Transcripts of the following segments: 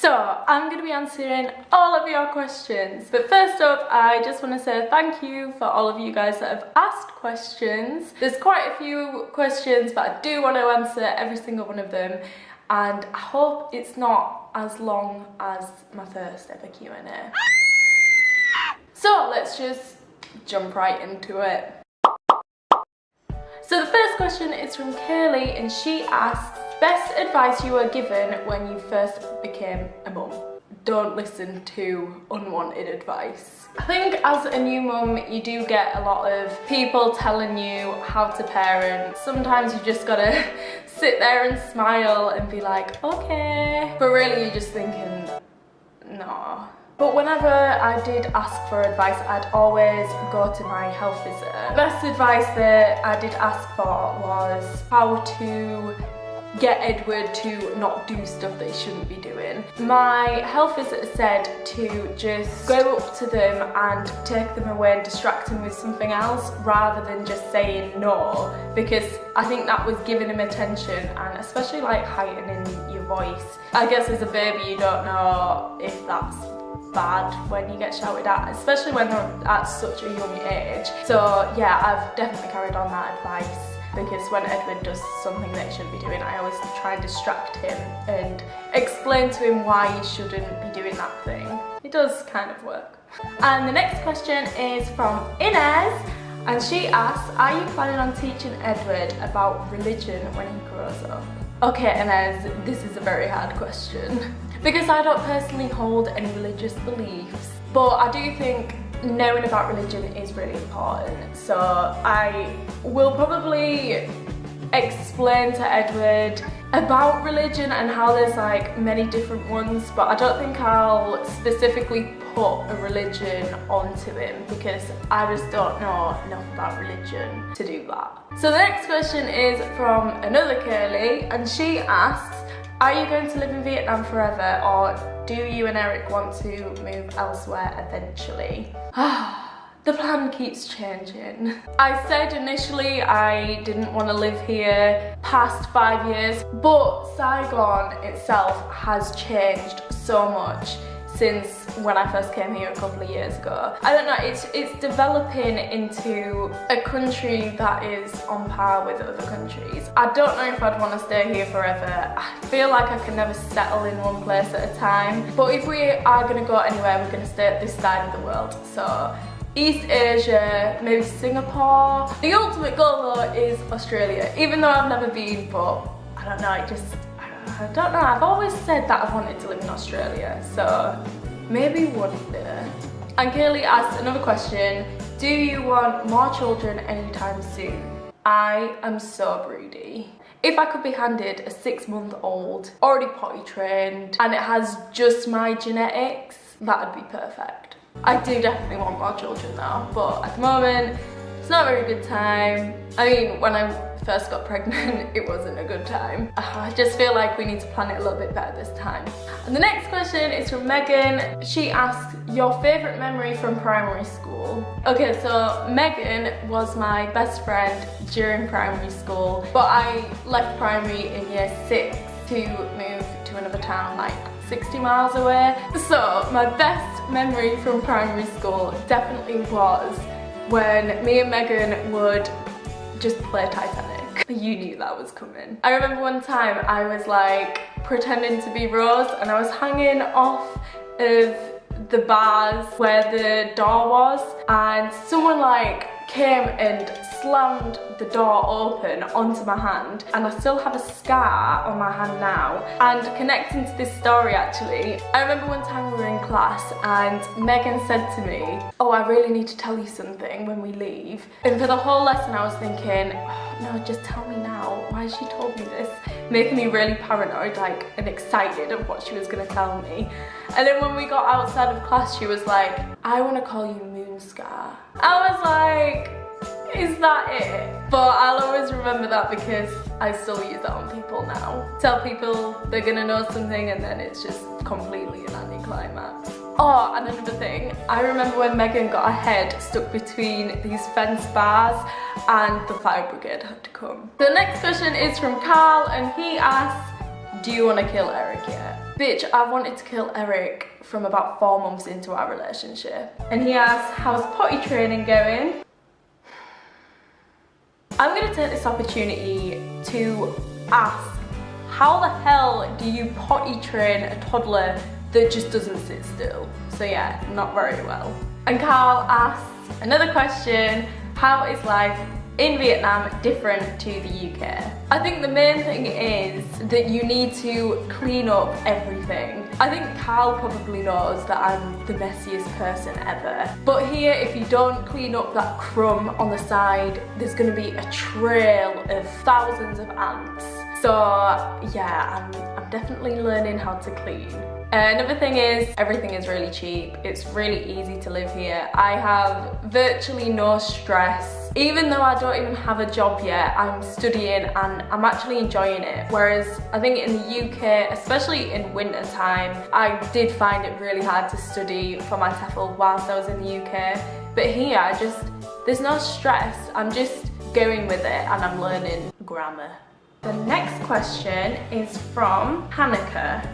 So I'm going to be answering all of your questions, but first up I just want to say thank you for all of you guys that have asked questions. There's quite a few questions, but I do want to answer every single one of them, and I hope it's not as long as my first ever Q&A. So let's just jump right into it. So the first question is from Kaylee, and she asks, best advice you were given when you first became a mum? Don't listen to unwanted advice. I think as a new mum, you do get a lot of people telling you how to parent. Sometimes you just gotta sit there and smile and be like, okay. But really you're just thinking, no. But whenever I did ask for advice, I'd always go to my health visitor. The best advice that I did ask for was how to get Edward to not do stuff that he shouldn't be doing. My health visitor said to just go up to them and take them away and distract them with something else rather than just saying no, because I think that was giving him attention, and especially like heightening your voice. I guess as a baby you don't know if that's bad when you get shouted at, especially when they're at such a young age. So yeah, I've definitely carried on that advice, because when Edward does something that he shouldn't be doing, I always try and distract him and explain to him why he shouldn't be doing that thing. It does kind of work. And the next question is from Inez, and she asks, are you planning on teaching Edward about religion when he grows up? Okay, Inez, this is a very hard question, because I don't personally hold any religious beliefs, but I do think knowing about religion is really important. So I will probably explain to Edward about religion and how there's like many different ones, but I don't think I'll specifically put a religion onto him, because I just don't know enough about religion to do that. So the next question is from another Curly, and she asks, are you going to live in Vietnam forever, or do you and Eric want to move elsewhere eventually? The plan keeps changing. I said initially I didn't want to live here past 5 years, but Saigon itself has changed so much since when I first came here a couple of years ago. I don't know, it's developing into a country that is on par with other countries. I don't know if I'd want to stay here forever. I feel like I can never settle in one place at a time. But if we are going to go anywhere, we're going to stay at this side of the world. So East Asia, maybe Singapore. The ultimate goal though is Australia, even though I've never been, but I don't know, I don't know, I've always said that I wanted to live in Australia, so maybe one day. And Kaylee asked another question, do you want more children anytime soon? I am so broody. If I could be handed a 6-month-old, already potty trained, and it has just my genetics, that would be perfect. I do definitely want more children though, but at the moment, it's not a very good time. I mean, when I first got pregnant, it wasn't a good time. I just feel like we need to plan it a little bit better this time. And the next question is from Megan. She asks, your favourite memory from primary school? Okay, so Megan was my best friend during primary school, but I left primary in year 6 to move to another town like 60 miles away. So my best memory from primary school definitely was when me and Megan would just play Titanic. You knew that was coming. I remember one time I was like pretending to be Rose, and I was hanging off of the bars where the door was, and someone like came and slammed the door open onto my hand, and I still have a scar on my hand now. And connecting to this story actually, I remember one time we were in class and Megan said to me, oh, I really need to tell you something when we leave. And for the whole lesson I was thinking, oh, no, just tell me now, why has she told me this? Making me really paranoid like and excited of what she was going to tell me. And then when we got outside of class she was like, I want to call you Moon Scar. I was like, is that it? But I'll always remember that because I still use that on people now. Tell people they're gonna know something and then it's just completely an anticlimax. Oh, and another thing, I remember when Megan got her head stuck between these fence bars and the fire brigade had to come. The next question is from Carl and he asks, do you want to kill Eric yet? Bitch, I wanted to kill Eric from about 4 months into our relationship. And he asks, how's potty training going? I'm gonna take this opportunity to ask, how the hell do you potty train a toddler that just doesn't sit still? So yeah, not very well. And Carl asks another question, how is life in Vietnam different to the UK? I think the main thing is that you need to clean up everything. I think Carl probably knows that I'm the messiest person ever. But here, if you don't clean up that crumb on the side, there's gonna be a trail of thousands of ants. So yeah, I'm definitely learning how to clean. Another thing is, everything is really cheap. It's really easy to live here. I have virtually no stress. Even though I don't even have a job yet, I'm studying and I'm actually enjoying it. Whereas I think in the UK, especially in winter time, I did find it really hard to study for my TEFL whilst I was in the UK. But here, there's no stress. I'm just going with it and I'm learning grammar. The next question is from Hanukkah.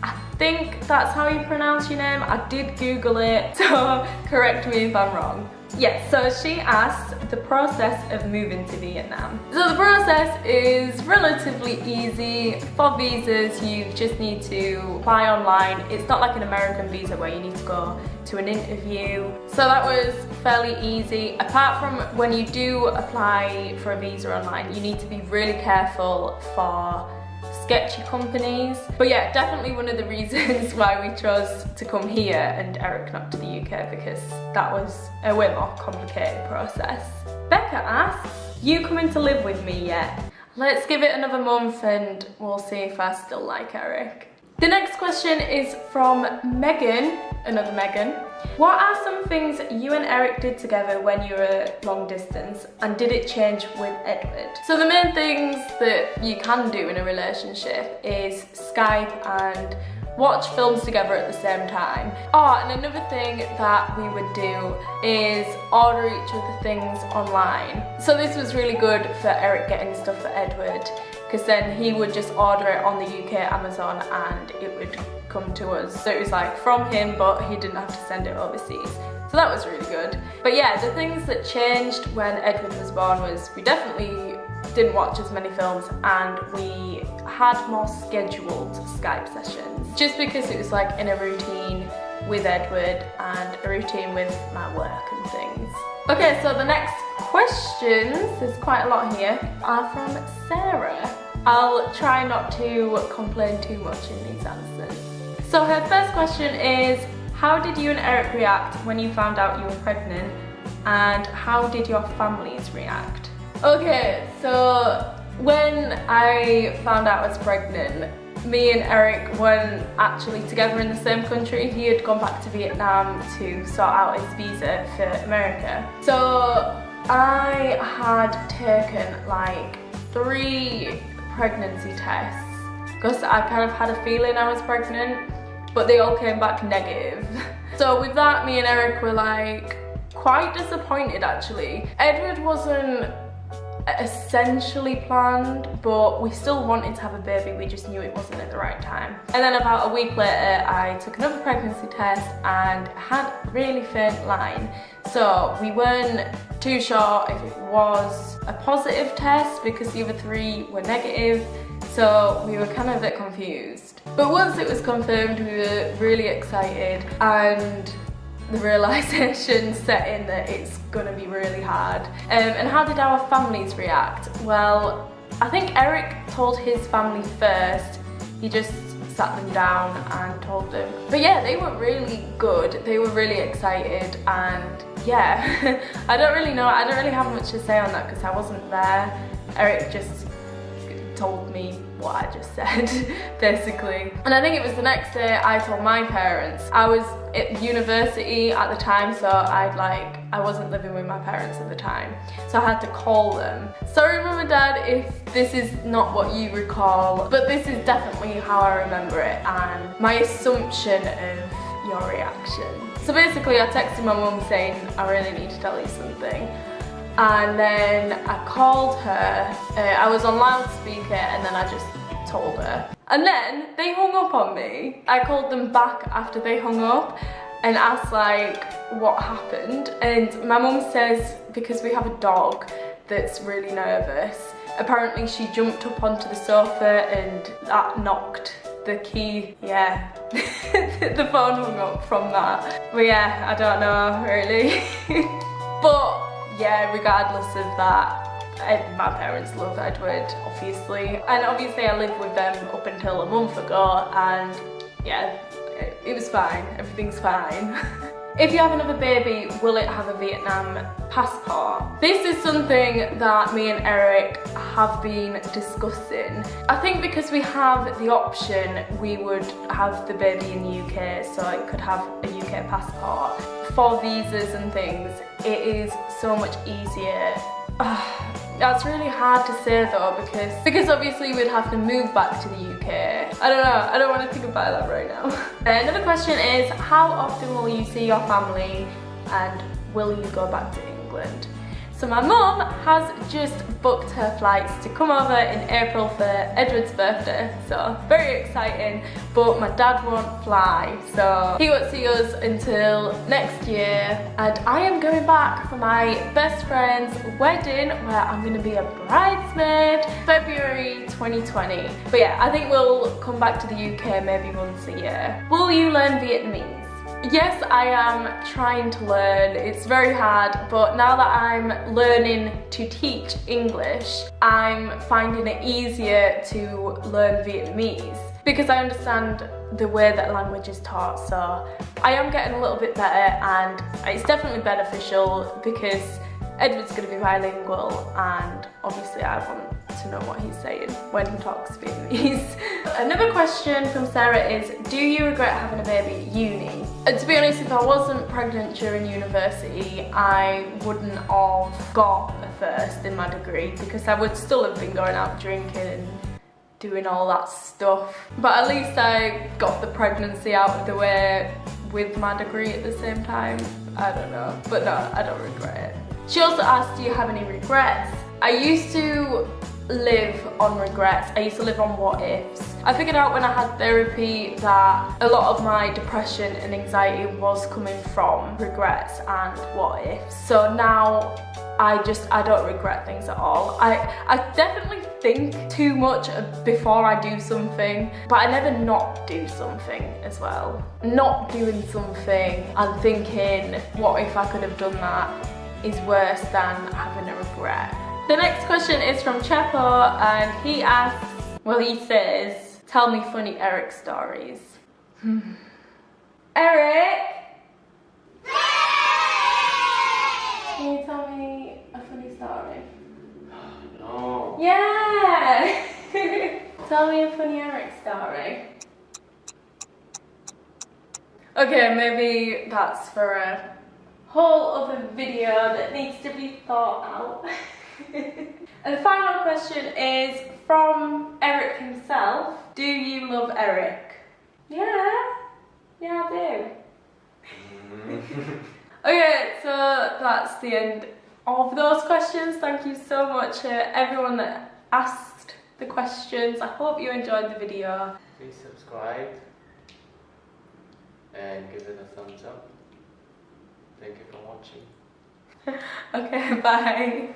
I think that's how you pronounce your name. I did Google it, so correct me if I'm wrong. Yes, so she asked the process of moving to Vietnam. So the process is relatively easy. For visas, you just need to apply online. It's not like an American visa where you need to go to an interview. So that was fairly easy. Apart from when you do apply for a visa online, you need to be really careful for sketchy companies. But yeah, definitely one of the reasons why we chose to come here and Eric not to the UK, because that was a way more complicated process. Becca asks, you coming to live with me yet? Let's give it another month and we'll see if I still like Eric. The next question is from Megan, another Megan. What are some things you and Eric did together when you were long distance, and did it change with Edward? So the main things that you can do in a relationship is Skype and watch films together at the same time. Oh, and another thing that we would do is order each other things online. So this was really good for Eric getting stuff for Edward, because then he would just order it on the UK Amazon and it would come to us. So it was like from him, but he didn't have to send it overseas. So that was really good. But yeah, the things that changed when Edward was born was we definitely didn't watch as many films and we had more scheduled Skype sessions. Just because it was like in a routine with Edward and a routine with my work and things. Okay, so the next questions, there's quite a lot here, are from Sarah. I'll try not to complain too much in these answers. So her first question is, how did you and Eric react when you found out you were pregnant, and how did your families react? Okay, so when I found out I was pregnant, me and Eric weren't actually together in the same country. He had gone back to Vietnam to sort out his visa for America. So I had taken like 3 pregnancy tests because I kind of had a feeling I was pregnant, but they all came back negative. So with that, me and Eric were like quite disappointed actually. Edward wasn't essentially planned, but we still wanted to have a baby, we just knew it wasn't at the right time. And then about a week later I took another pregnancy test and had a really faint line. So we weren't too sure if it was a positive test because the other 3 were negative, so we were kind of a bit confused. But once it was confirmed, we were really excited, and the realisation set in that it's gonna be really hard. And how did our families react? Well, I think Eric told his family first. He just sat them down and told them. But yeah, they were really good. They were really excited, and yeah, I don't really have much to say on that because I wasn't there. Eric just told me what I just said, basically. And I think it was the next day I told my parents. I was at university at the time, so I wasn't living with my parents at the time, so I had to call them. Sorry Mum and Dad if this is not what you recall, but this is definitely how I remember it and my assumption of your reaction. So basically I texted my mum saying, I really need to tell you something. And then I called her, I was on loudspeaker, and then I just told her. And then they hung up on me. I called them back after they hung up and asked like what happened, and my mum says because we have a dog that's really nervous, apparently she jumped up onto the sofa and that knocked the key. Yeah, the phone hung up from that. But yeah, I don't know really. But yeah, regardless of that, my parents love Edward, obviously. And obviously I lived with them up until a month ago, and yeah, it was fine. Everything's fine. If you have another baby, will it have a Vietnam passport? This is something that me and Eric have been discussing. I think because we have the option, we would have the baby in the UK, so it could have a UK passport. For visas and things, it is so much easier. That's really hard to say though, because obviously we'd have to move back to the UK. I don't know, I don't want to think about that right now. Another question is, how often will you see your family and will you go back to England? So my mum has just booked her flights to come over in April for Edward's birthday, so very exciting, but my dad won't fly, so he won't see us until next year, and I am going back for my best friend's wedding where I'm going to be a bridesmaid, February 2020. But yeah, I think we'll come back to the UK maybe once a year. Will you learn Vietnamese? Yes, I am trying to learn. It's very hard, but now that I'm learning to teach English, I'm finding it easier to learn Vietnamese because I understand the way that language is taught, so I am getting a little bit better, and it's definitely beneficial because Edward's going to be bilingual and obviously I want to know what he's saying when he talks Vietnamese. Another question from Sarah is, do you regret having a baby at uni? And to be honest, if I wasn't pregnant during university, I wouldn't have got a first in my degree because I would still have been going out drinking and doing all that stuff. But at least I got the pregnancy out of the way with my degree at the same time. I don't know, but no, I don't regret it. She also asked, do you have any regrets? I used to live on regrets. I used to live on what ifs. I figured out when I had therapy that a lot of my depression and anxiety was coming from regrets and what ifs. So now I don't regret things at all. I definitely think too much before I do something, but I never not do something as well. Not doing something and thinking, what if I could have done that, is worse than having a regret. The next question is from Chepo, and he asks, well, he says, tell me funny Eric stories. Eric! Can you tell me a funny story? No. Yeah! Tell me a funny Eric story. Okay, maybe that's for a whole other video that needs to be thought out. And the final question is from Eric himself. Do you love Eric? Yeah, I do. Okay, so that's the end of those questions. Thank you so much to everyone that asked the questions. I hope you enjoyed the video. Please subscribe and give it a thumbs up. Thank you for watching. Okay, bye.